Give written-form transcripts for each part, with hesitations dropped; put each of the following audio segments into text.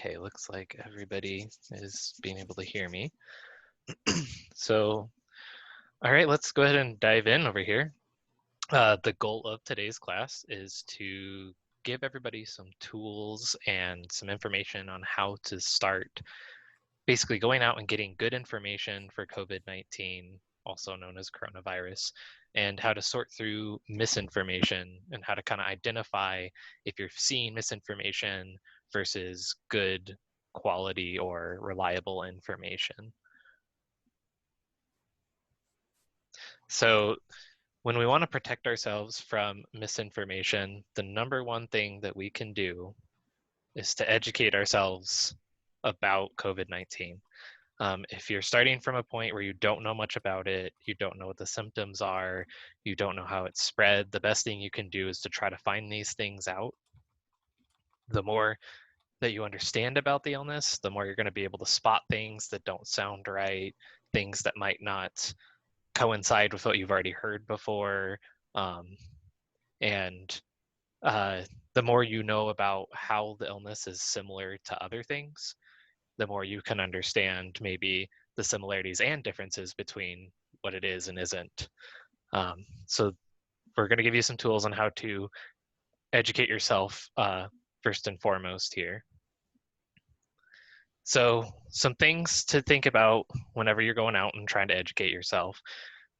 Okay, looks like everybody is being able to hear me. So, all right, let's go ahead and dive in over here. The goal of today's class is to give everybody some tools and some information on how to start basically going out and getting good information for COVID-19, also known as coronavirus, and how to sort through misinformation and how to kind of identify if you're seeing misinformation versus good quality or reliable information. So when we want to protect ourselves from misinformation, the number one thing that we can do is to educate ourselves about COVID-19. If you're starting from a point where you don't know much about it, you don't know what the symptoms are, you don't know how it's spread, the best thing you can do is to try to find these things out. The more that you understand about the illness, the more you're going to be able to spot things that don't sound right, things that might not coincide with what you've already heard before. And the more you know about how the illness is similar to other things, the more you can understand maybe the similarities and differences between what it is and isn't. So we're going to give you some tools on how to educate yourself first and foremost here. So some things to think about whenever you're going out and trying to educate yourself,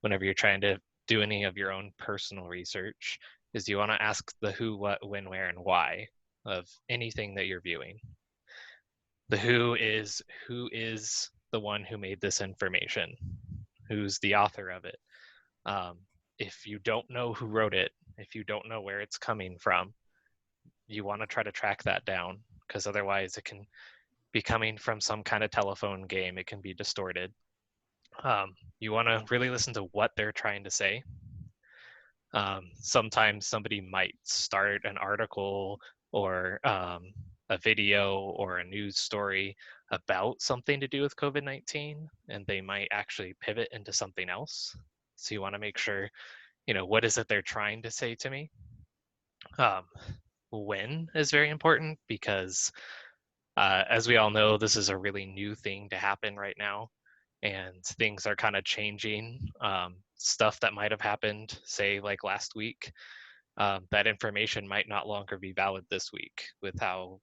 whenever you're trying to do any of your own personal research, is you want to ask the who, what, when, where, and why of anything that you're viewing. The who is the one who made this information, who's the author of it. If you don't know who wrote it, if you don't know where it's coming from, you want to try to track that down, because otherwise it can be coming from some kind of telephone game. It can be distorted. You want to really listen to what they're trying to say. Sometimes somebody might start an article or a video or a news story about something to do with COVID-19, and they might actually pivot into something else. So you want to make sure, what is it they're trying to say to me? When is very important, because as we all know, this is a really new thing to happen right now, and things are kind of changing. Stuff that might have happened, say like last week, that information might not longer be valid this week with how,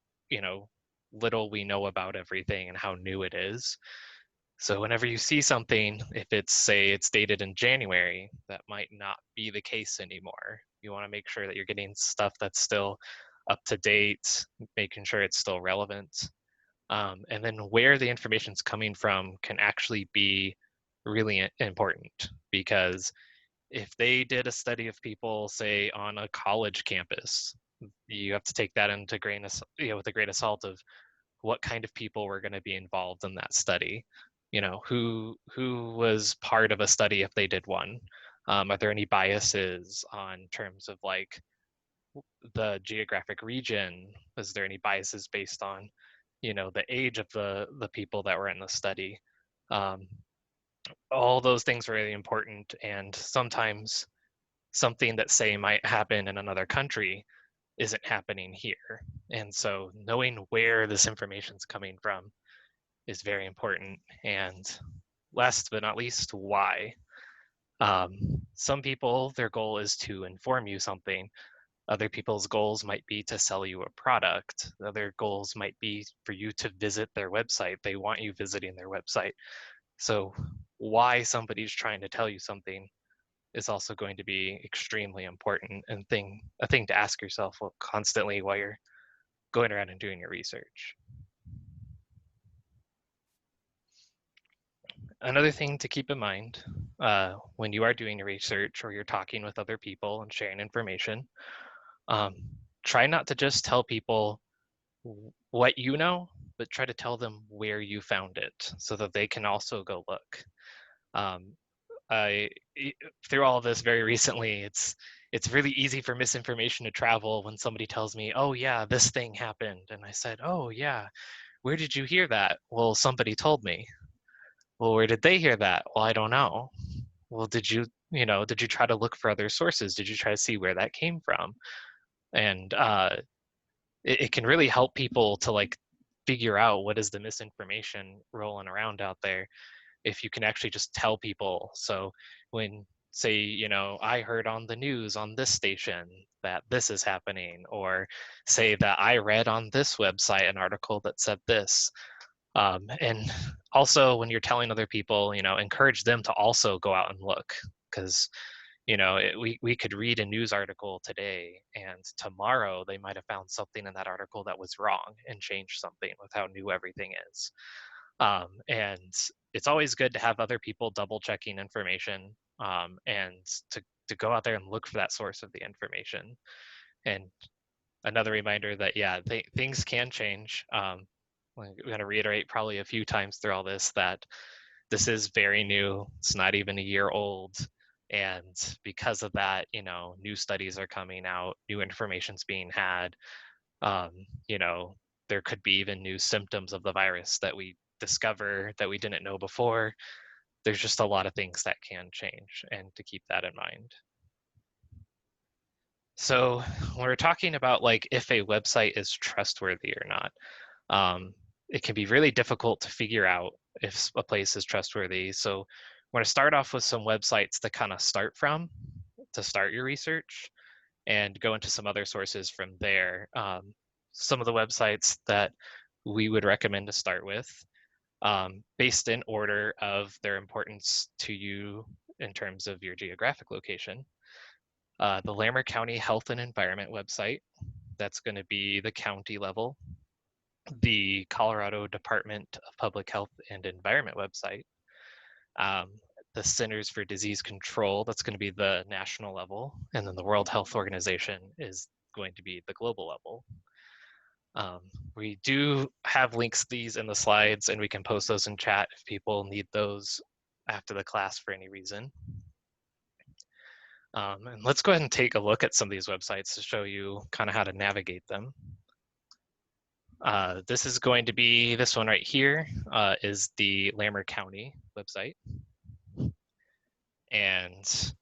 little we know about everything and how new it is. So whenever you see something, if it's dated in January, that might not be the case anymore. You want to make sure that you're getting stuff that's still up to date, making sure it's still relevant. And then where the information's coming from can actually be really important, because if they did a study of people, say on a college campus, you have to take that into with a grain of salt of what kind of people were going to be involved in that study. Who was part of a study if they did one? Are there any biases on terms of like the geographic region? Is there any biases based on, the age of the people that were in the study? All those things are really important, and sometimes something that say might happen in another country isn't happening here. And so knowing where this information is coming from is very important. And last but not least, why. Some people, their goal is to inform you something. Other people's goals might be to sell you a product. Other goals might be for you to visit their website. They want you visiting their website. So why somebody's trying to tell you something is also going to be extremely important, and a thing to ask yourself constantly while you're going around and doing your research. Another thing to keep in mind when you are doing your research or you're talking with other people and sharing information, try not to just tell people what you know, but try to tell them where you found it so that they can also go look. Through all of this very recently, it's really easy for misinformation to travel when somebody tells me, oh yeah, this thing happened. And I said, oh yeah, where did you hear that? Well, somebody told me. Well, where did they hear that? Well, I don't know. Well, did you try to look for other sources? Did you try to see where that came from? And it can really help people to like figure out what is the misinformation rolling around out there if you can actually just tell people. So when, say, I heard on the news on this station that this is happening, or say that I read on this website an article that said this. And also when you're telling other people, encourage them to also go out and look, because we could read a news article today and tomorrow they might have found something in that article that was wrong and changed something with how new everything is. And it's always good to have other people double checking information, and to go out there and look for that source of the information. And another reminder that, yeah, things can change. I'm going to reiterate probably a few times through all this that this is very new. It's not even a year old. And because of that, new studies are coming out, new information's being had. Um, you know, there could be even new symptoms of the virus that we discover that we didn't know before. There's just a lot of things that can change, and to keep that in mind. So when we're talking about like if a website is trustworthy or not, it can be really difficult to figure out if a place is trustworthy. So we're going to start off with some websites to kind of start from, to start your research, and go into some other sources from there. Some of the websites that we would recommend to start with, based in order of their importance to you in terms of your geographic location. The Larimer County Health and Environment website, that's going to be the county level. The Colorado Department of Public Health and Environment website. Um, the Centers for Disease Control, that's going to be the national level. And then the World Health Organization is going to be the global level. We do have links to these in the slides, and we can post those in chat if people need those after the class for any reason. And let's go ahead and take a look at some of these websites to show you kind of how to navigate them. This is going to be, this one right here is the Larimer County website. And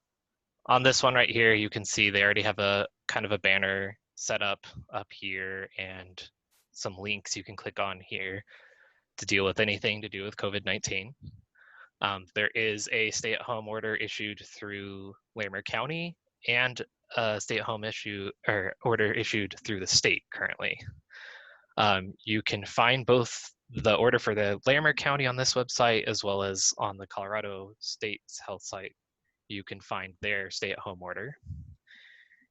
on this one right here, you can see they already have a kind of a banner set up here, and some links you can click on here to deal with anything to do with COVID-19. There is a stay-at-home order issued through Larimer County, and a stay-at-home order issued through the state currently. You can find both the order for the Larimer County on this website, as well as on the Colorado State's health site. You can find their stay-at-home order.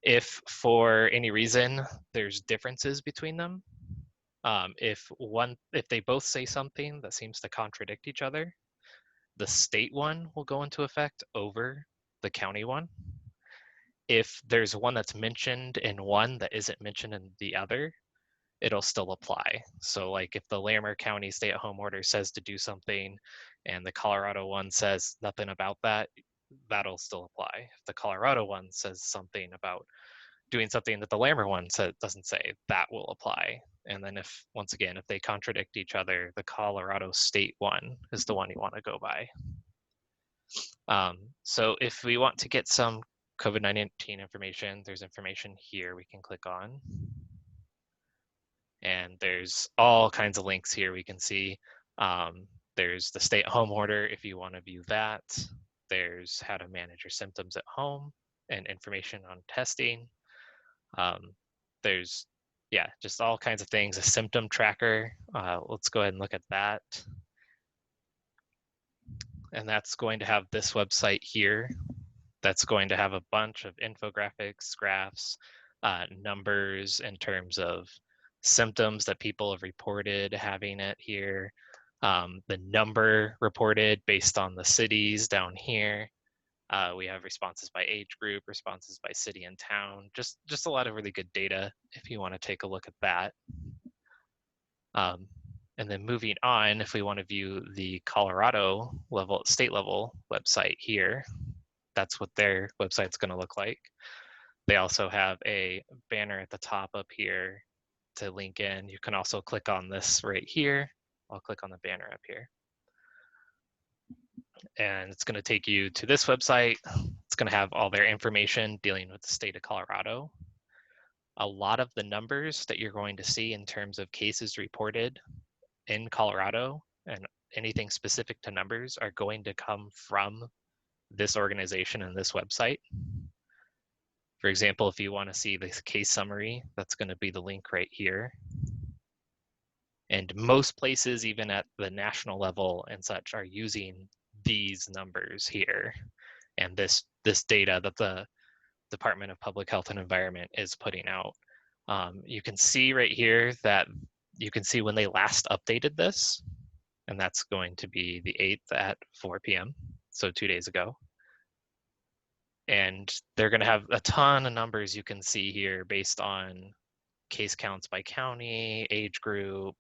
If for any reason there's differences between them, if they both say something that seems to contradict each other, the state one will go into effect over the county one. If there's one that's mentioned in one that isn't mentioned in the other, it'll still apply. So like if the Larimer County stay-at-home order says to do something and the Colorado one says nothing about that, that'll still apply. If the Colorado one says something about doing something that the Larimer one doesn't say, that will apply. And then if, once again, if they contradict each other, the Colorado state one is the one you want to go by. So if we want to get some COVID-19 information, there's information here we can click on. And there's all kinds of links here we can see. There's the stay-at-home order if you want to view that. There's how to manage your symptoms at home and information on testing. There's, yeah, just all kinds of things. A symptom tracker. Let's go ahead and look at that. And that's going to have this website here. That's going to have a bunch of infographics, graphs, numbers in terms of symptoms that people have reported having it here. The number reported based on the cities down here. We have responses by age group, responses by city and town, just a lot of really good data if you want to take a look at that. And then moving on, if we want to view the Colorado level, state level website here, that's what their website's going to look like. They also have a banner at the top up here to link in. You can also click on this right here. I'll click on the banner up here. And it's going to take you to this website. It's going to have all their information dealing with the state of Colorado. A lot of the numbers that you're going to see in terms of cases reported in Colorado and anything specific to numbers are going to come from this organization and this website. For example, if you want to see this case summary, that's going to be the link right here. And most places, even at the national level and such, are using these numbers here and this data that the Department of Public Health and Environment is putting out. You can see right here that you can see when they last updated this, and that's going to be the 8th at 4 p.m., so 2 days ago. And they're going to have a ton of numbers you can see here based on case counts by county, age group,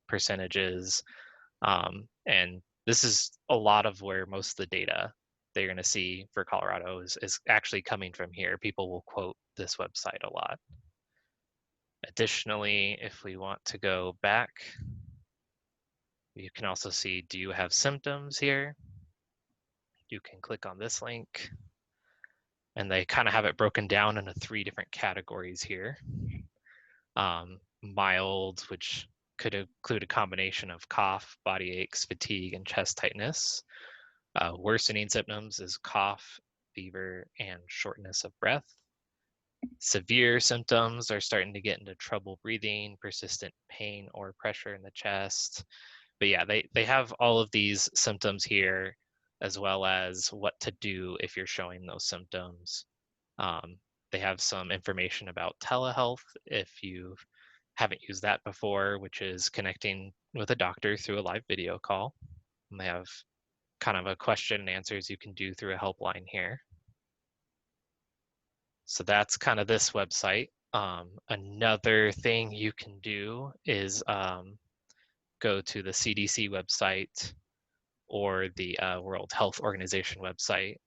percentages. And this is a lot of where most of the data they're going to see for Colorado is actually coming from here. People will quote this website a lot. Additionally, if we want to go back, you can also see, do you have symptoms here? You can click on this link, and they kind of have it broken down into 3 different categories here. Mild, which could include a combination of cough, body aches, fatigue, and chest tightness. Worsening symptoms is cough, fever, and shortness of breath. Severe symptoms are starting to get into trouble breathing, persistent pain or pressure in the chest. But yeah, they have all of these symptoms here, as well as what to do if you're showing those symptoms. They have some information about telehealth if you haven't used that before, which is connecting with a doctor through a live video call. And they have kind of a question and answers you can do through a helpline here. So that's kind of this website. Another thing you can do is go to the CDC website or the World Health Organization website.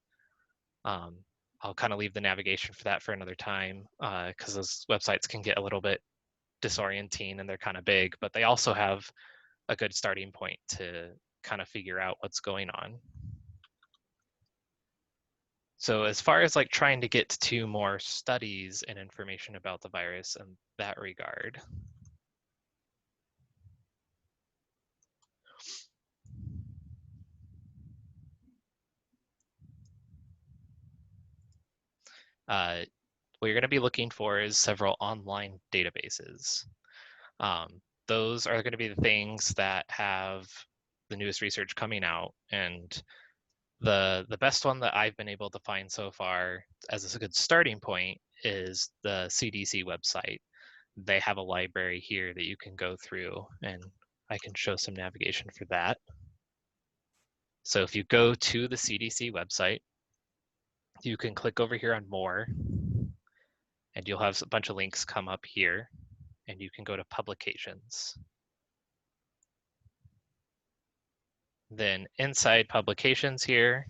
I'll kind of leave the navigation for that for another time because those websites can get a little bit disorienting and they're kind of big, but they also have a good starting point to kind of figure out what's going on. So as far as like trying to get to more studies and information about the virus in that regard, what you're going to be looking for is several online databases. Those are going to be the things that have the newest research coming out, and the best one that I've been able to find so far as a good starting point is the CDC website. They have a library here that you can go through, and I can show some navigation for that. So if you go to the CDC website, you can click over here on more, and you'll have a bunch of links come up here, and you can go to publications. Then inside publications here,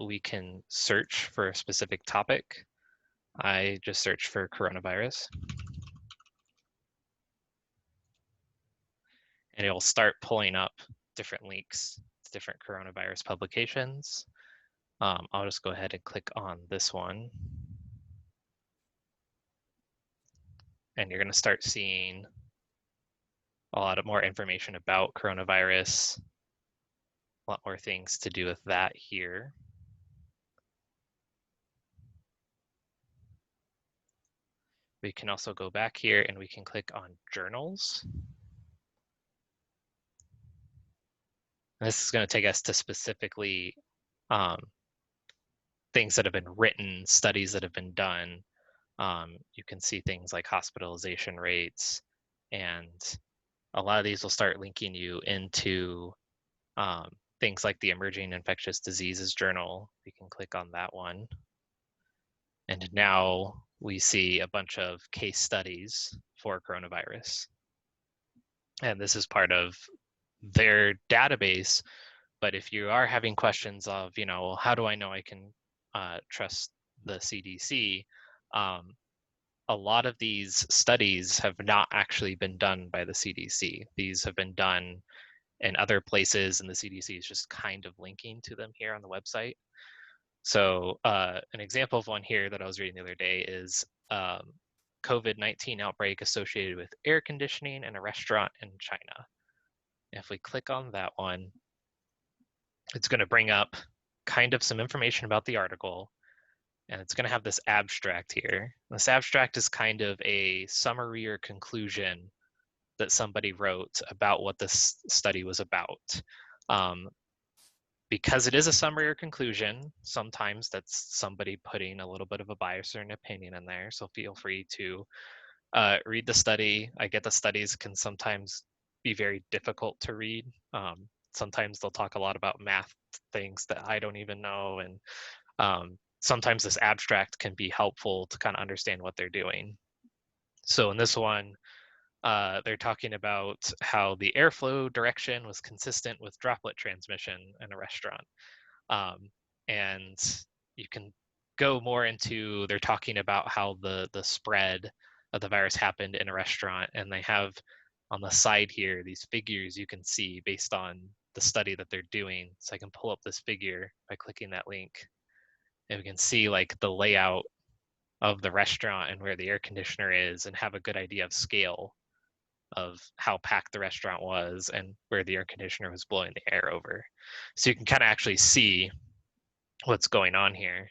we can search for a specific topic. I just searched for coronavirus. And it'll start pulling up different links to different coronavirus publications. I'll just go ahead and click on this one. And you're going to start seeing a lot of more information about coronavirus, a lot more things to do with that here. We can also go back here and we can click on journals. And this is going to take us to specifically things that have been written, studies that have been done. You can see things like hospitalization rates, and a lot of these will start linking you into things like the Emerging Infectious Diseases Journal. We can click on that one. And now we see a bunch of case studies for coronavirus. And this is part of their database. But if you are having questions of, you know, how do I know I can trust the CDC? A lot of these studies have not actually been done by the CDC. These have been done in other places, and the CDC is just kind of linking to them here on the website. So an example of one here that I was reading the other day is COVID-19 outbreak associated with air conditioning in a restaurant in China. If we click on that one, it's going to bring up kind of some information about the article, and it's going to have this abstract here. This abstract is kind of a summary or conclusion that somebody wrote about what this study was about. Because it is a summary or conclusion, sometimes that's somebody putting a little bit of a bias or an opinion in there. So feel free to read the study. I get the studies can sometimes be very difficult to read. Sometimes they'll talk a lot about math things that I don't even know. And sometimes this abstract can be helpful to kind of understand what they're doing. So in this one, they're talking about how the airflow direction was consistent with droplet transmission in a restaurant. And you can go more into, they're talking about how the spread of the virus happened in a restaurant, and they have on the side here these figures you can see based on the study that they're doing. So I can pull up this figure by clicking that link, and we can see like the layout of the restaurant and where the air conditioner is, and have a good idea of scale of how packed the restaurant was and where the air conditioner was blowing the air over. So you can kind of actually see what's going on here.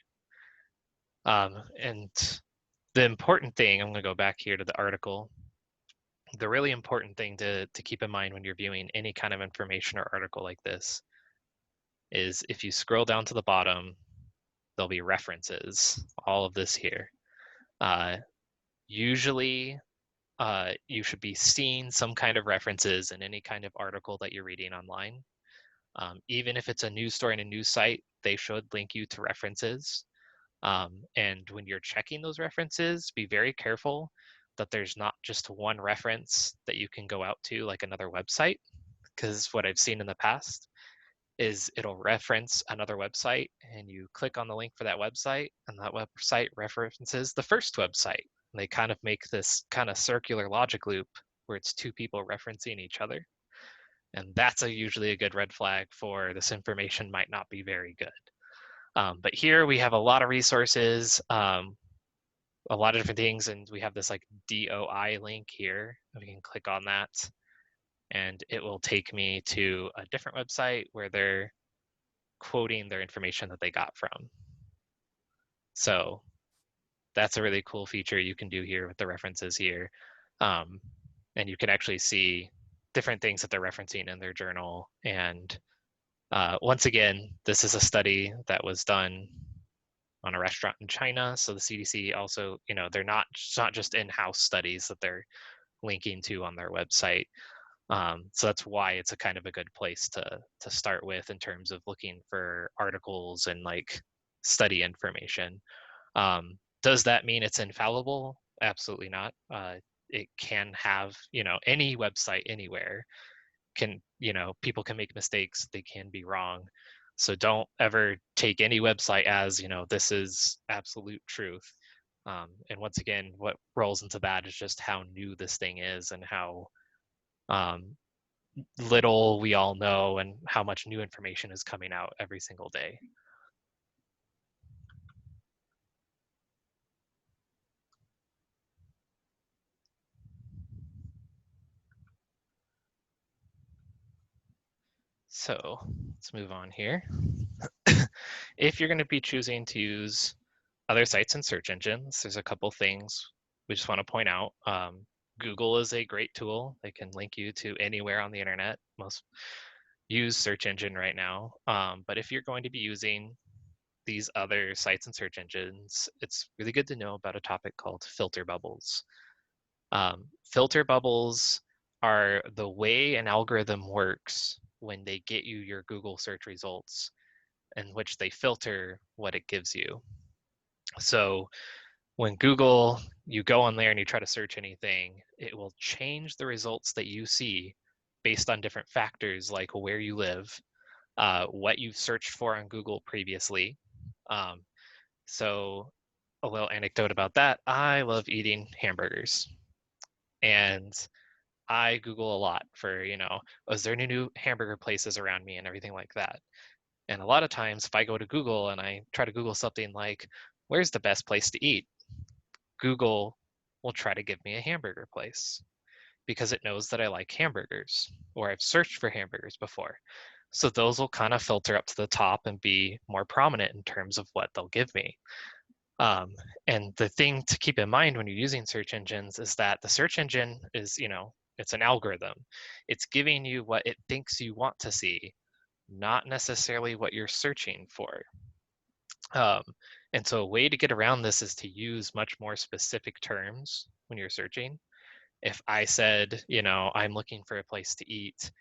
And the important thing, I'm going to go back here to the article. The really important thing to keep in mind when you're viewing any kind of information or article like this is if you scroll down to the bottom, there'll be references, all of this here. Usually, you should be seeing some kind of references in any kind of article that you're reading online. Even if it's a news story and a news site, they should link you to references. And when you're checking those references, be very careful that there's not just one reference that you can go out to, like another website, because what I've seen in the past is it'll reference another website, and you click on the link for that website, and that website references the first website. And they kind of make this kind of circular logic loop where it's two people referencing each other. And that's usually a good red flag for this information might not be very good. But here we have a lot of resources, a lot of different things, and we have this like DOI link here. We can click on that, and it will take me to a different website where they're quoting their information that they got from. So that's a really cool feature you can do here with the references here. And you can actually see different things that they're referencing in their journal. And once again, this is a study that was done on a restaurant in China. So the CDC also, they're not, it's not just in-house studies that they're linking to on their website. So that's why it's a kind of a good place to start with in terms of looking for articles and like study information. Does that mean it's infallible? Absolutely not. It can have, any website anywhere can, people can make mistakes, they can be wrong. So don't ever take any website as, this is absolute truth. And once again, what rolls into that is just how new this thing is and how little we all know and how much new information is coming out every single day. So let's move on here. If you're going to be choosing to use other sites and search engines, there's a couple things we just want to point out. Google is a great tool. They can link you to anywhere on the internet. Most use search engine right now. But if you're going to be using these other sites and search engines, it's really good to know about a topic called filter bubbles. Filter bubbles are the way an algorithm works when they get you your Google search results, in which they filter what it gives you. So when Google, you go on there and you try to search anything, it will change the results that you see based on different factors like where you live, what you've searched for on Google previously. So a little anecdote about that, I love eating hamburgers. And I Google a lot for, is there any new hamburger places around me and everything like that. And a lot of times if I go to Google and I try to Google something like, where's the best place to eat? Google will try to give me a hamburger place because it knows that I like hamburgers or I've searched for hamburgers before. So those will kind of filter up to the top and be more prominent in terms of what they'll give me. Um, and the thing to keep in mind when you're using search engines is that the search engine is, it's an algorithm. It's giving you what it thinks you want to see, not necessarily what you're searching for. Um, and so a way to get around this is to use much more specific terms when you're searching. If I said, I'm looking for a place to eat,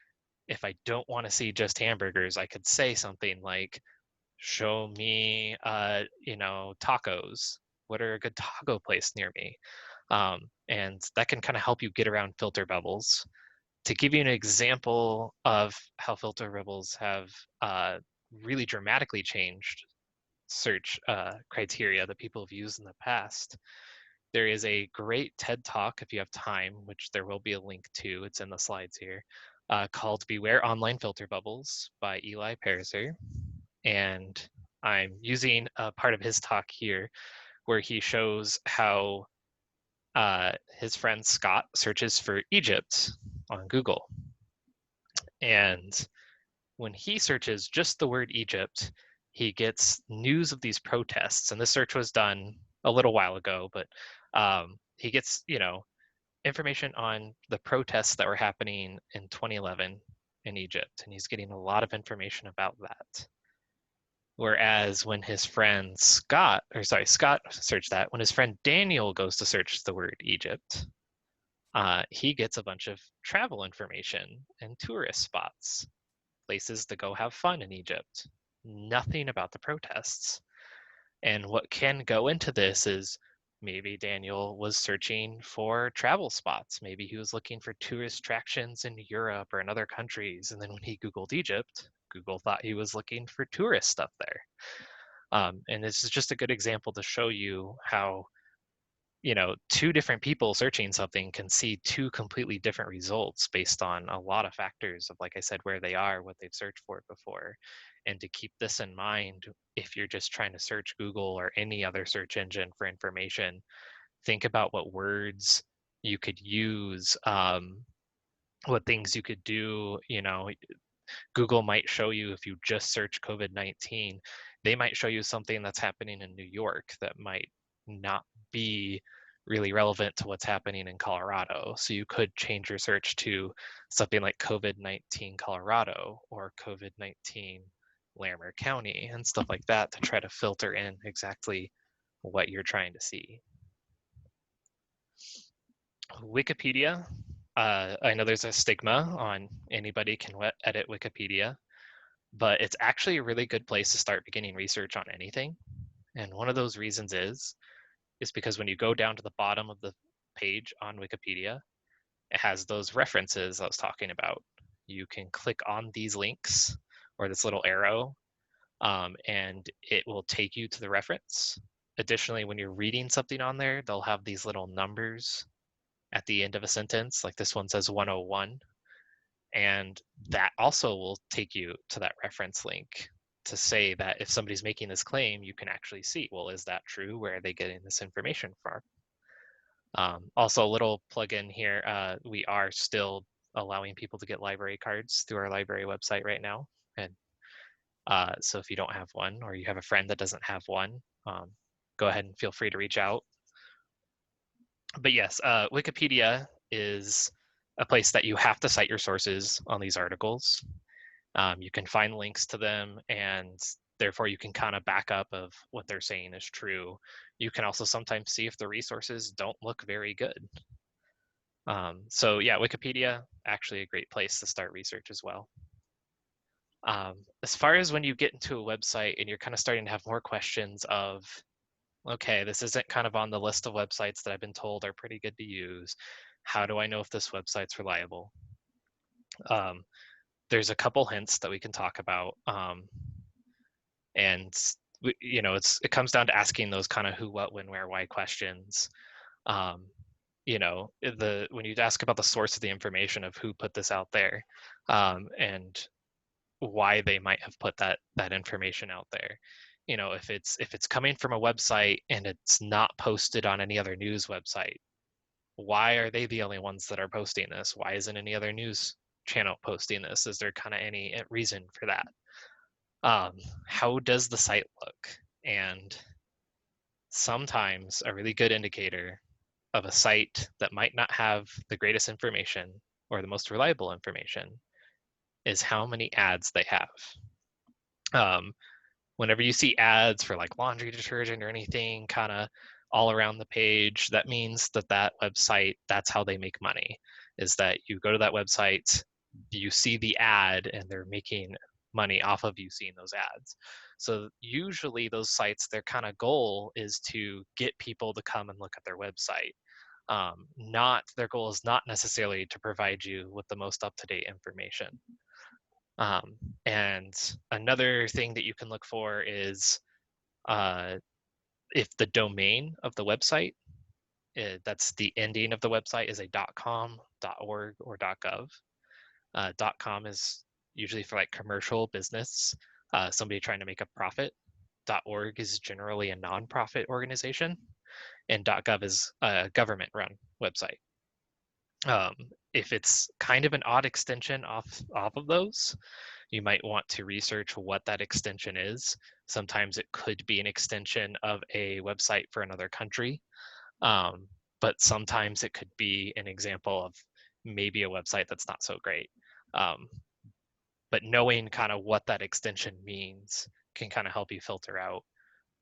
if I don't want to see just hamburgers, I could say something like, show me, tacos. What are a good taco place near me? And that can kind of help you get around filter bubbles. To give you an example of how filter bubbles have really dramatically changed search criteria that people have used in the past, there is a great TED Talk, if you have time, which there will be a link to, it's in the slides here, called Beware Online Filter Bubbles by Eli Pariser. And I'm using a part of his talk here where he shows how his friend Scott searches for Egypt on Google. And when he searches just the word Egypt, he gets news of these protests. And this search was done a little while ago, but he gets, information on the protests that were happening in 2011 in Egypt. And he's getting a lot of information about that. Whereas when his friend Scott searched that, when his friend Daniel goes to search the word Egypt, he gets a bunch of travel information and tourist spots, places to go have fun in Egypt. Nothing about the protests. And what can go into this is maybe Daniel was searching for travel spots. Maybe he was looking for tourist attractions in Europe or in other countries. And then when he Googled Egypt, Google thought he was looking for tourist stuff there. And this is just a good example to show you how, two different people searching something can see two completely different results based on a lot of factors of, like I said, where they are, what they've searched for before. And to keep this in mind, if you're just trying to search Google or any other search engine for information, think about what words you could use, what things you could do. Google might show you, if you just search COVID-19, they might show you something that's happening in New York that might not be really relevant to what's happening in Colorado. So you could change your search to something like COVID-19 Colorado or COVID-19 Larimer County and stuff like that to try to filter in exactly what you're trying to see. Wikipedia, I know there's a stigma on anybody can edit Wikipedia, but it's actually a really good place to start beginning research on anything. And one of those reasons is because when you go down to the bottom of the page on Wikipedia, it has those references I was talking about. You can click on these links or this little arrow, and it will take you to the reference. Additionally, when you're reading something on there, they'll have these little numbers at the end of a sentence, like this one says 101. And that also will take you to that reference link to say that if somebody's making this claim, you can actually see, well, is that true? Where are they getting this information from? Also, a little plug-in here, we are still allowing people to get library cards through our library website right now. And so if you don't have one or you have a friend that doesn't have one, go ahead and feel free to reach out. But yes, Wikipedia is a place that you have to cite your sources on these articles. You can find links to them, and therefore you can kind of back up of what they're saying is true. You can also sometimes see if the resources don't look very good. So yeah, Wikipedia, actually a great place to start research as well. As far as when you get into a website and you're kind of starting to have more questions of, okay, this isn't kind of on the list of websites that I've been told are pretty good to use. How do I know if this website's reliable? There's a couple hints that we can talk about. And it comes down to asking those kind of who, what, when, where, why questions. When you ask about the source of the information of who put this out there, and why they might have put that information out there. If it's coming from a website and it's not posted on any other news website, why are they the only ones that are posting this? Why isn't any other news channel posting this? Is there kind of any reason for that? How does the site look? And sometimes a really good indicator of a site that might not have the greatest information or the most reliable information is how many ads they have. Whenever you see ads for like laundry detergent or anything kind of all around the page, that means that that website, that's how they make money, is that you go to that website, you see the ad, and they're making money off of you seeing those ads. So usually those sites, their kind of goal is to get people to come and look at their website. Not their goal is not necessarily to provide you with the most up-to-date information. Um, and another thing that you can look for is if the domain of the website, that's the ending of the website, is a .com, .org, or .gov. .com is usually for like commercial business, somebody trying to make a profit. .org is generally a nonprofit organization, and .gov is a government-run website. If it's kind of an odd extension off of those, you might want to research what that extension is. Sometimes it could be an extension of a website for another country, but sometimes it could be an example of maybe a website that's not so great. But knowing kind of what that extension means can kind of help you filter out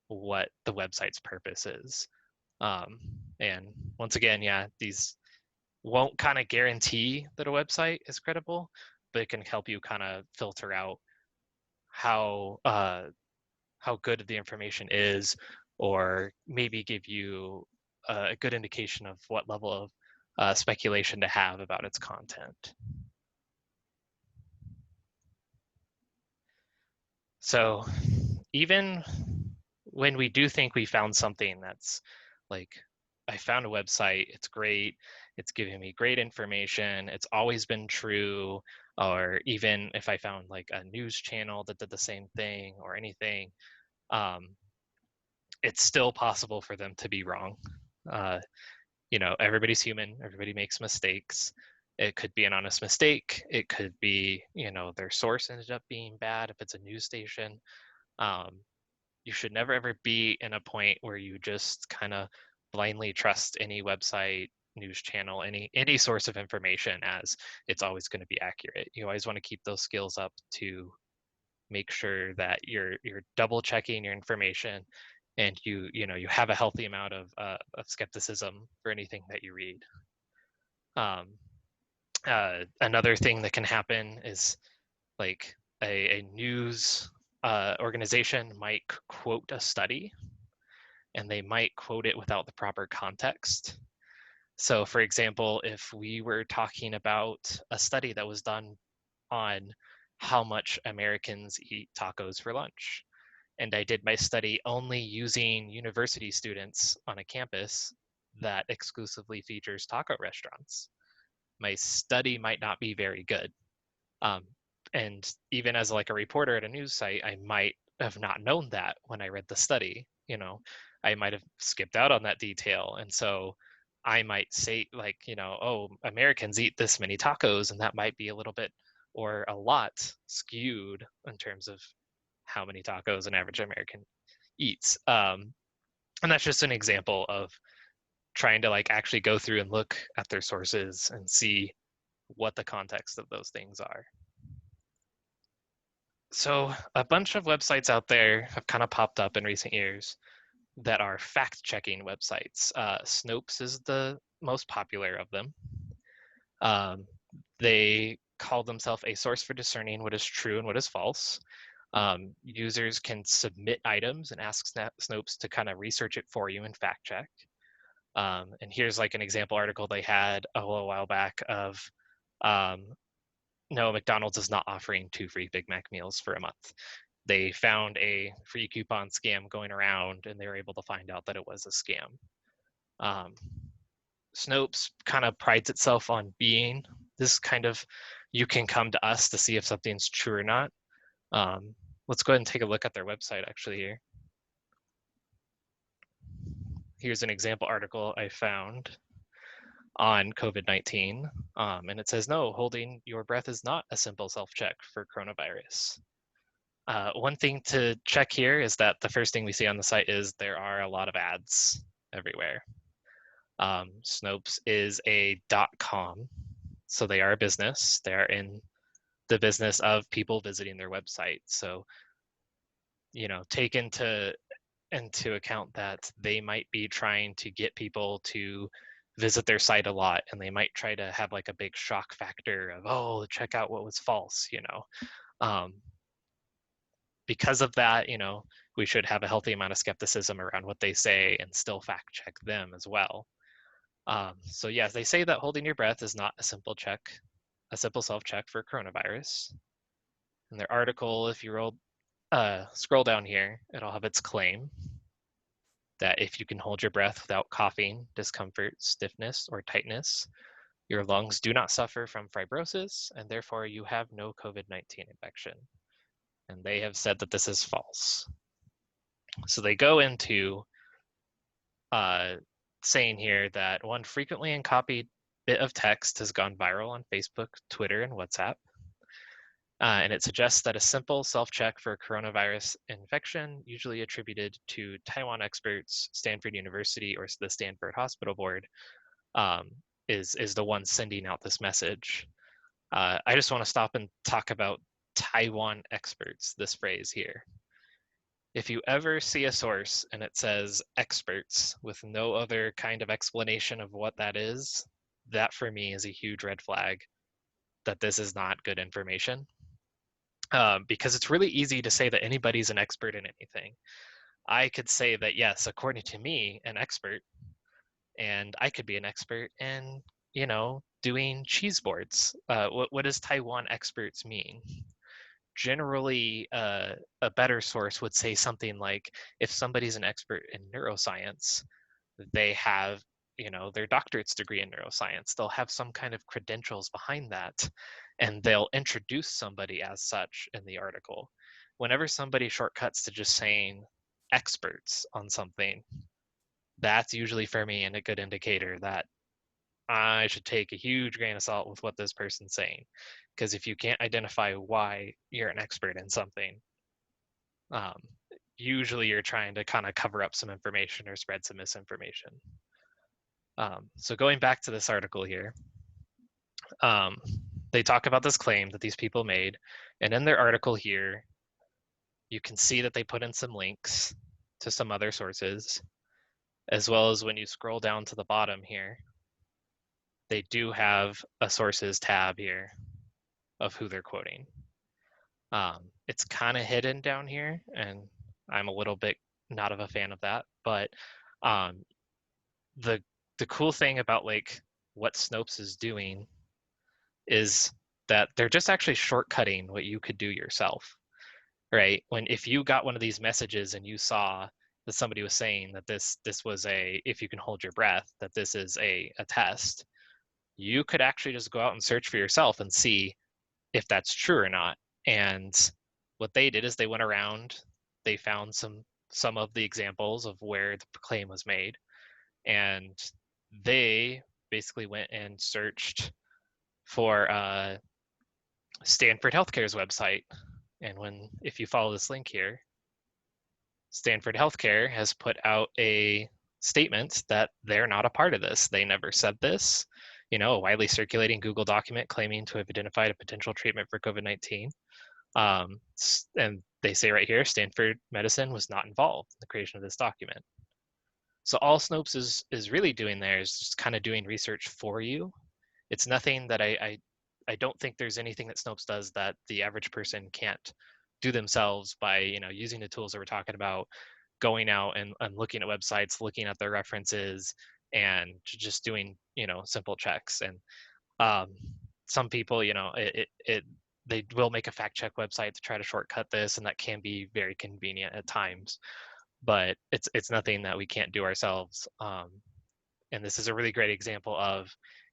what the website's purpose is. And once again, yeah, these won't kind of guarantee that a website is credible, but it can help you kind of filter out how good the information is, or maybe give you a good indication of what level of speculation to have about its content. So even when we do think we found something that's like, I found a website, it's great, it's giving me great information, it's always been true, or even if I found like a news channel that did the same thing or anything, it's still possible for them to be wrong. Everybody's human, everybody makes mistakes. It could be an honest mistake. It could be, their source ended up being bad if it's a news station. You should never ever be in a point where you just kind of blindly trust any website, news channel, any source of information as it's always going to be accurate. You always want to keep those skills up to make sure that you're double checking your information, and you have a healthy amount of skepticism for anything that you read. Another thing that can happen is like a news organization might quote a study, and they might quote it without the proper context. So for example, if we were talking about a study that was done on how much Americans eat tacos for lunch, and I did my study only using university students on a campus that exclusively features taco restaurants, my study might not be very good. And even as like a reporter at a news site, I might have not known that when I read the study. I might have skipped out on that detail. And so I might say like, oh, Americans eat this many tacos, and that might be a little bit or a lot skewed in terms of how many tacos an average American eats. And that's just an example of trying to like actually go through and look at their sources and see what the context of those things are. So a bunch of websites out there have kind of popped up in recent years that are fact-checking websites. Snopes is the most popular of them. They call themselves a source for discerning what is true and what is false. Users can submit items and ask Snopes to kind of research it for you and fact check. And here's like an example article they had a little while back of, no, McDonald's is not offering 2 free Big Mac meals for a month. They found a free coupon scam going around, and they were able to find out that it was a scam. Snopes kind of prides itself on being this kind of, you can come to us to see if something's true or not. Let's go ahead and take a look at their website actually here. Here's an example article I found. on COVID-19. And it says, no, holding your breath is not a simple self-check for coronavirus. One thing to check here is that the first thing we see on the site is there are a lot of ads everywhere. Snopes is a .com, so they are a business. They are in the business of people visiting their website. So, take into account that they might be trying to get people to visit their site a lot, and they might try to have like a big shock factor of, oh, check out what was false. Um, because of that, we should have a healthy amount of skepticism around what they say and still fact check them as well. So yes, they say that holding your breath is not a simple self-check for coronavirus. In their article, if you scroll down here, it'll have its claim that if you can hold your breath without coughing, discomfort, stiffness, or tightness, your lungs do not suffer from fibrosis, and therefore you have no COVID-19 infection. And they have said that this is false. So they go into saying here that one frequently uncopied bit of text has gone viral on Facebook, Twitter, and WhatsApp. And it suggests that a simple self-check for coronavirus infection, usually attributed to Taiwan experts, Stanford University, or the Stanford Hospital Board, is the one sending out this message. I just want to stop and talk about Taiwan experts, this phrase here. If you ever see a source and it says experts with no other kind of explanation of what that is, that for me is a huge red flag that this is not good information. Because it's really easy to say that anybody's an expert in anything. I could say that, yes, according to me, an expert, and I could be an expert in, doing cheese boards. What does Taiwan experts mean? Generally, a better source would say something like, if somebody's an expert in neuroscience, they have their doctorate's degree in neuroscience. They'll have some kind of credentials behind that, and they'll introduce somebody as such in the article. Whenever somebody shortcuts to just saying experts on something, that's usually for me and a good indicator that I should take a huge grain of salt with what this person's saying. Because if you can't identify why you're an expert in something, um, usually you're trying to kind of cover up some information or spread some misinformation. So going back to this article here, they talk about this claim that these people made. And in their article here, you can see that they put in some links to some other sources, as well as when you scroll down to the bottom here, they do have a sources tab here of who they're quoting. It's kind of hidden down here, and I'm a little bit not of a fan of that. But the cool thing about like what Snopes is doing is that they're just actually shortcutting what you could do yourself, right? If you got one of these messages and you saw that somebody was saying that this was if you can hold your breath, that this is a test, you could actually just go out and search for yourself and see if that's true or not. And what they did is they went around, they found some of the examples of where the claim was made, and they basically went and searched for Stanford Healthcare's website. And if you follow this link here, Stanford Healthcare has put out a statement that they're not a part of this. They never said this. A widely circulating Google document claiming to have identified a potential treatment for COVID-19. And they say right here, Stanford Medicine was not involved in the creation of this document. So all Snopes is really doing there is just kind of doing research for you. It's nothing that I don't think there's anything that Snopes does that the average person can't do themselves by using the tools that we're talking about, going out and looking at websites, looking at their references, and just doing simple checks. And some people they will make a fact check website to try to shortcut this, and that can be very convenient at times, but it's nothing that we can't do ourselves. And this is a really great example of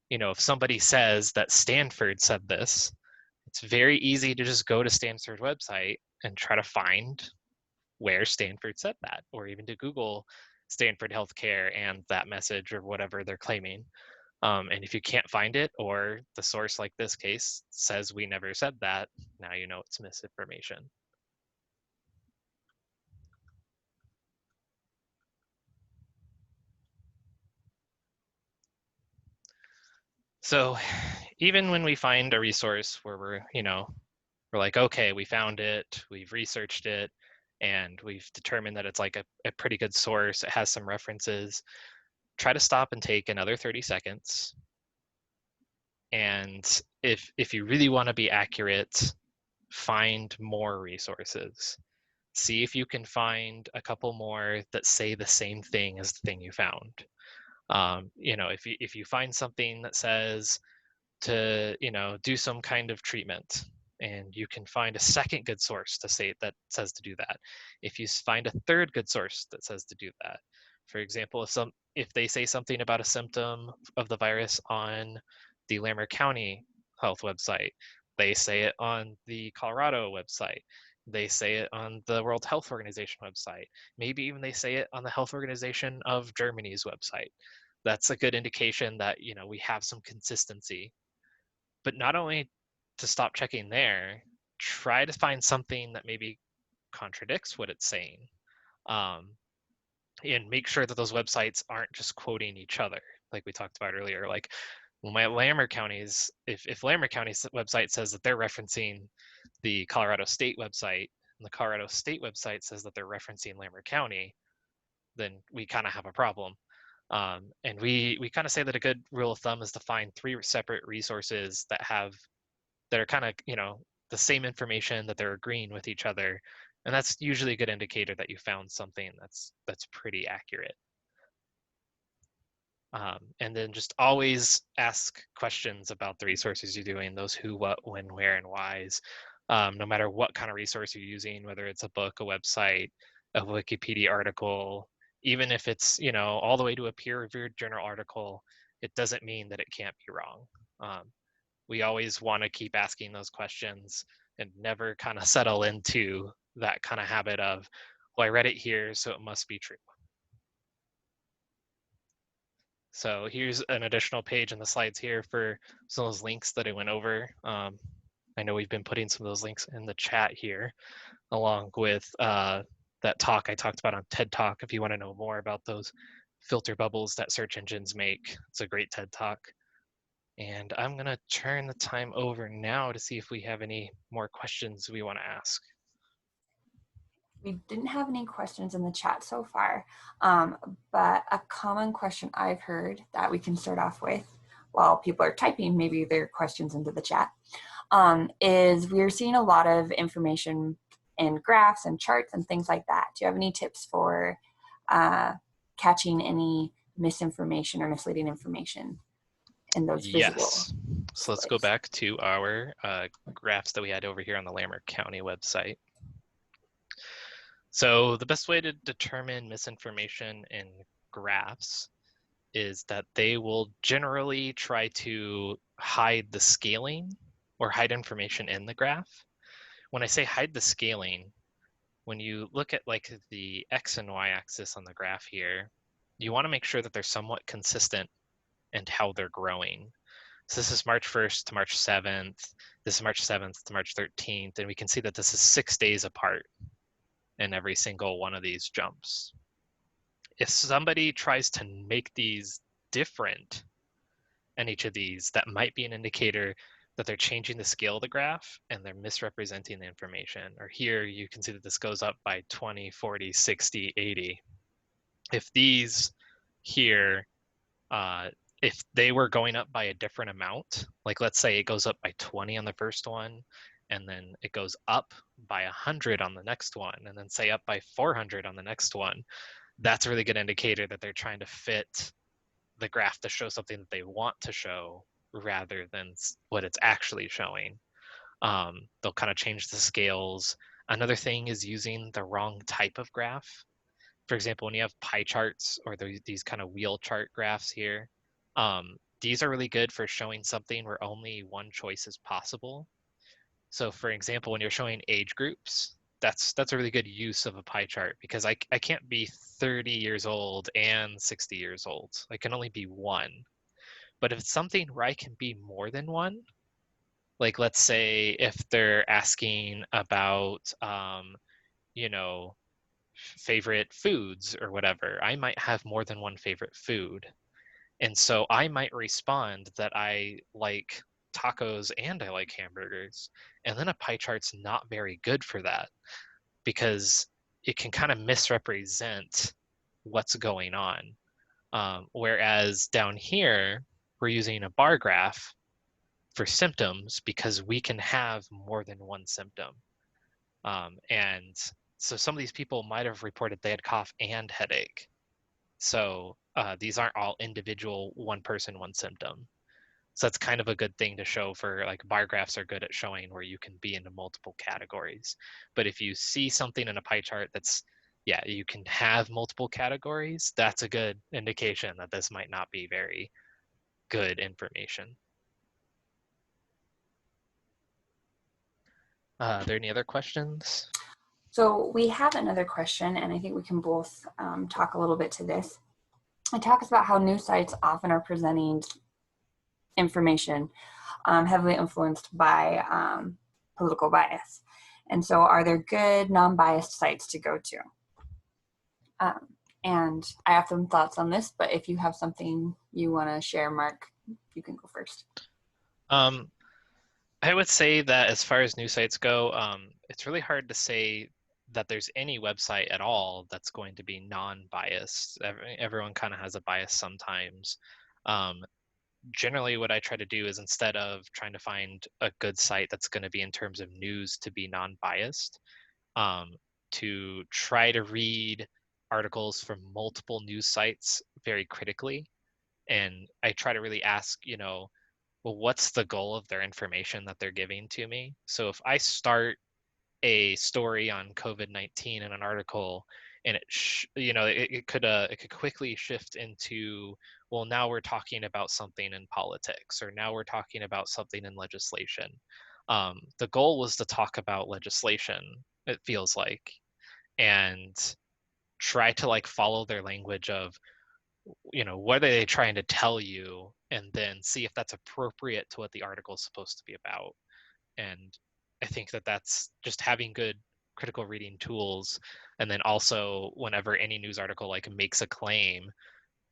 if somebody says that Stanford said this, it's very easy to just go to Stanford's website and try to find where Stanford said that, or even to Google Stanford Healthcare and that message or whatever they're claiming. And if you can't find it, or the source, like this case, says we never said that, now you know it's misinformation. So even when we find a resource where we're like, okay, we found it, we've researched it, and we've determined that it's like a pretty good source, it has some references, try to stop and take another 30 seconds. And if you really want to be accurate, find more resources. See if you can find a couple more that say the same thing as the thing you found. If you find something that says to do some kind of treatment, and you can find a second good source to say that says to do that, if you find a third good source that says to do that, for example, if they say something about a symptom of the virus on the Larimer County health website, they say it on the Colorado website, they say it on the World Health Organization website, maybe even they say it on the Health Organization of Germany's website, that's a good indication that we have some consistency. But not only to stop checking there, try to find something that maybe contradicts what it's saying, um, and make sure that those websites aren't just quoting each other, like we talked about earlier. Like Larimer County's, if Larimer County's website says that they're referencing the Colorado State website, and the Colorado State website says that they're referencing Larimer County, then we kind of have a problem. And we kind of say that a good rule of thumb is to find 3 separate resources that are kind of the same information, that they're agreeing with each other, and that's usually a good indicator that you found something that's pretty accurate. And then just always ask questions about the resources you're doing, those who, what, when, where, and whys. No matter what kind of resource you're using, whether it's a book, a website, a Wikipedia article, even if it's all the way to a peer-reviewed journal article, it doesn't mean that it can't be wrong. We always want to keep asking those questions and never kind of settle into that kind of habit of, well, I read it here, so it must be true. So here's an additional page in the slides here for some of those links that I went over. I know we've been putting some of those links in the chat here, along with that talk I talked about on TED Talk. If you want to know more about those filter bubbles that search engines make, it's a great TED Talk. And I'm going to turn the time over now to see if we have any more questions we want to ask. We didn't have any questions in the chat so far, but a common question I've heard that we can start off with while people are typing maybe their questions into the chat is we're seeing a lot of information in graphs and charts and things like that. Do you have any tips for catching any misinformation or misleading information in those visual Yes. So let's go back to our graphs that we had over here on the Larimer County website. So the best way to determine misinformation in graphs is that they will generally try to hide the scaling or hide information in the graph. When I say hide the scaling, when you look at like the X and Y axis on the graph here, you want to make sure that they're somewhat consistent in how they're growing. So this is March 1st to March 7th. This is March 7th to March 13th. And we can see that this is 6 days apart in every single one of these jumps. If somebody tries to make these different in each of these, that might be an indicator that they're changing the scale of the graph and they're misrepresenting the information. Or here you can see that this goes up by 20, 40, 60, 80. If these here, if they were going up by a different amount, like let's say it goes up by 20 on the first one, and then it goes up by 100 on the next one, and then say up by 400 on the next one, that's a really good indicator that they're trying to fit the graph to show something that they want to show rather than what it's actually showing. They'll kind of change the scales. Another thing is using the wrong type of graph. For example, when you have pie charts or these kind of wheel chart graphs here, these are really good for showing something where only one choice is possible. So for example, when you're showing age groups, that's a really good use of a pie chart, because I can't be 30 years old and 60 years old. I can only be one. But if it's something where I can be more than one, like let's say if they're asking about, you know, favorite foods or whatever, I might have more than one favorite food. And so I might respond that I like tacos and I like hamburgers. And then a pie chart's not very good for that because it can kind of misrepresent what's going on. Whereas down here, we're using a bar graph for symptoms because we can have more than one symptom. And so some of these people might have reported they had cough and headache. So these aren't all individual one person, one symptom. So that's kind of a good thing to show for, like, bar graphs are good at showing where you can be into multiple categories. But if you see something in a pie chart that's, yeah, you can have multiple categories, that's a good indication that this might not be very good information. Are there any other questions? So we have another question, and I think we can both talk a little bit to this. It talks about how news sites often are presenting information heavily influenced by political bias. And so are there good non-biased sites to go to? And I have some thoughts on this, but if you have something you want to share, Mark, you can go first. I would say that as far as news sites go, it's really hard to say that there's any website at all that's going to be non-biased. Everyone kind of has a bias sometimes. Generally, what I try to do is, instead of trying to find a good site that's going to be in terms of news to be non-biased, to try to read articles from multiple news sites very critically. And I try to really ask, well, what's the goal of their information that they're giving to me? So if I start a story on COVID-19 in an article, and it could quickly shift into, well, now we're talking about something in politics, or now we're talking about something in legislation. The goal was to talk about legislation, it feels like, and try to, like, follow their language of, what are they trying to tell you, and then see if that's appropriate to what the article is supposed to be about. And I think that that's just having good critical reading tools. And then also, whenever any news article, like, makes a claim,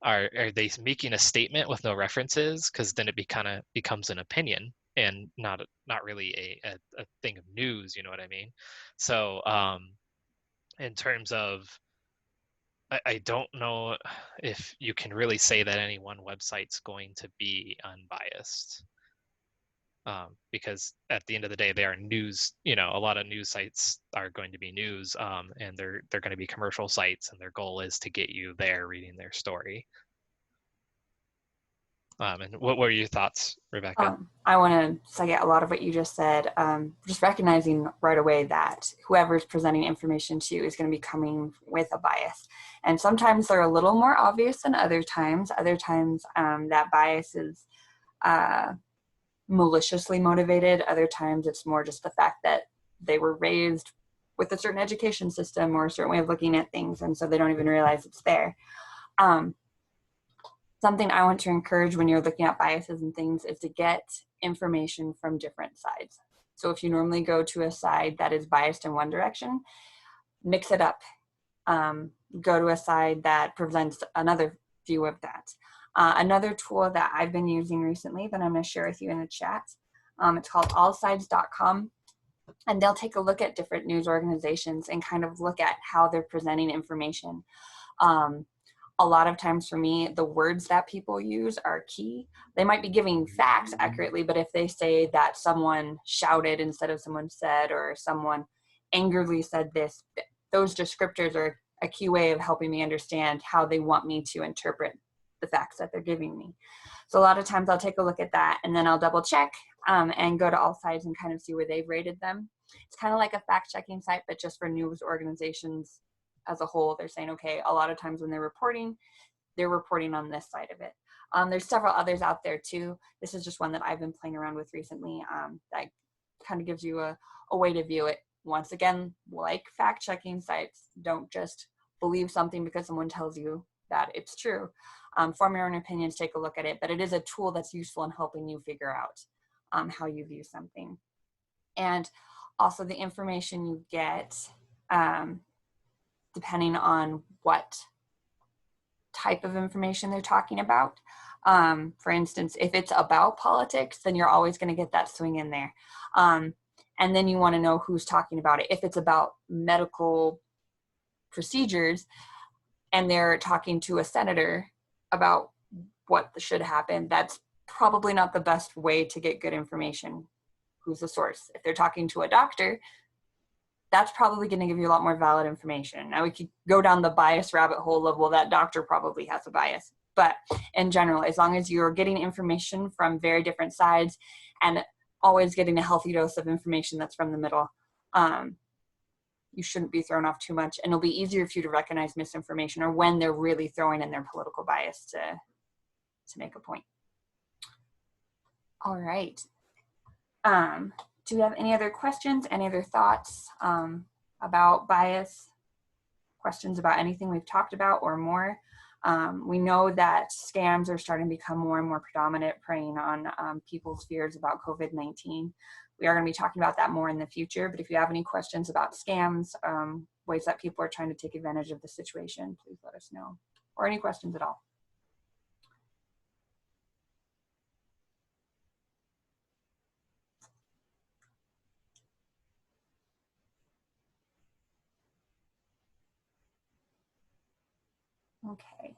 are they making a statement with no references? Because then it kind of becomes an opinion and not really a thing of news, you know what I mean? So in terms of, I don't know if you can really say that any one website's going to be unbiased, because at the end of the day, they are news. A lot of news sites are going to be news, and they're going to be commercial sites, and their goal is to get you there reading their story. And what were your thoughts, Rebecca? I want to second a lot of what you just said. Just recognizing right away that whoever's presenting information to you is going to be coming with a bias. And sometimes they're a little more obvious than other times. Other times that bias is maliciously motivated. Other times it's more just the fact that they were raised with a certain education system or a certain way of looking at things, and so they don't even realize it's there. Something I want to encourage when you're looking at biases and things is to get information from different sides. So if you normally go to a side that is biased in one direction, mix it up. Go to a side that presents another view of that. Another tool that I've been using recently that I'm going to share with you in the chat, it's called allsides.com. And they'll take a look at different news organizations and kind of look at how they're presenting information. A lot of times for me, the words that people use are key. They might be giving facts accurately, but if they say that someone shouted instead of someone said, or someone angrily said this, those descriptors are a key way of helping me understand how they want me to interpret the facts that they're giving me. So a lot of times I'll take a look at that, and then I'll double check and go to all sides and kind of see where they've rated them. It's kind of like a fact-checking site, but just for news organizations as a whole. They're saying, okay, a lot of times when they're reporting on this side of it. There's several others out there too. This is just one that I've been playing around with recently that kind of gives you a way to view it. Once again, like fact-checking sites, don't just believe something because someone tells you that it's true. Form your own opinions, take a look at it, but it is a tool that's useful in helping you figure out how you view something. And also the information you get, depending on what type of information they're talking about. For instance, if it's about politics, then you're always going to get that swing in there. And then you want to know who's talking about it. If it's about medical procedures and they're talking to a senator about what should happen, that's probably not the best way to get good information. Who's the source? If they're talking to a doctor, that's probably going to give you a lot more valid information. Now we could go down the bias rabbit hole of, well, that doctor probably has a bias. But in general, as long as you're getting information from very different sides and always getting a healthy dose of information that's from the middle, you shouldn't be thrown off too much. And it'll be easier for you to recognize misinformation or when they're really throwing in their political bias to make a point. All right. Do you have any other questions, any other thoughts about bias, questions about anything we've talked about or more? We know that scams are starting to become more and more predominant, preying on people's fears about COVID-19. We are going to be talking about that more in the future, but if you have any questions about scams, ways that people are trying to take advantage of the situation, please let us know, or any questions at all. Okay.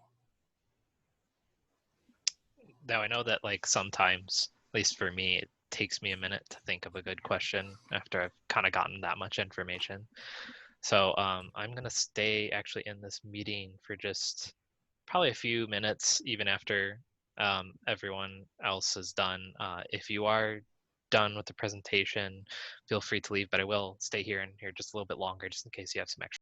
Now I know that like sometimes, at least for me, it takes me a minute to think of a good question after I've kind of gotten that much information. So I'm gonna stay actually in this meeting for just probably a few minutes, even after everyone else is done. If you are done with the presentation, feel free to leave, but I will stay here and here just a little bit longer just in case you have some extra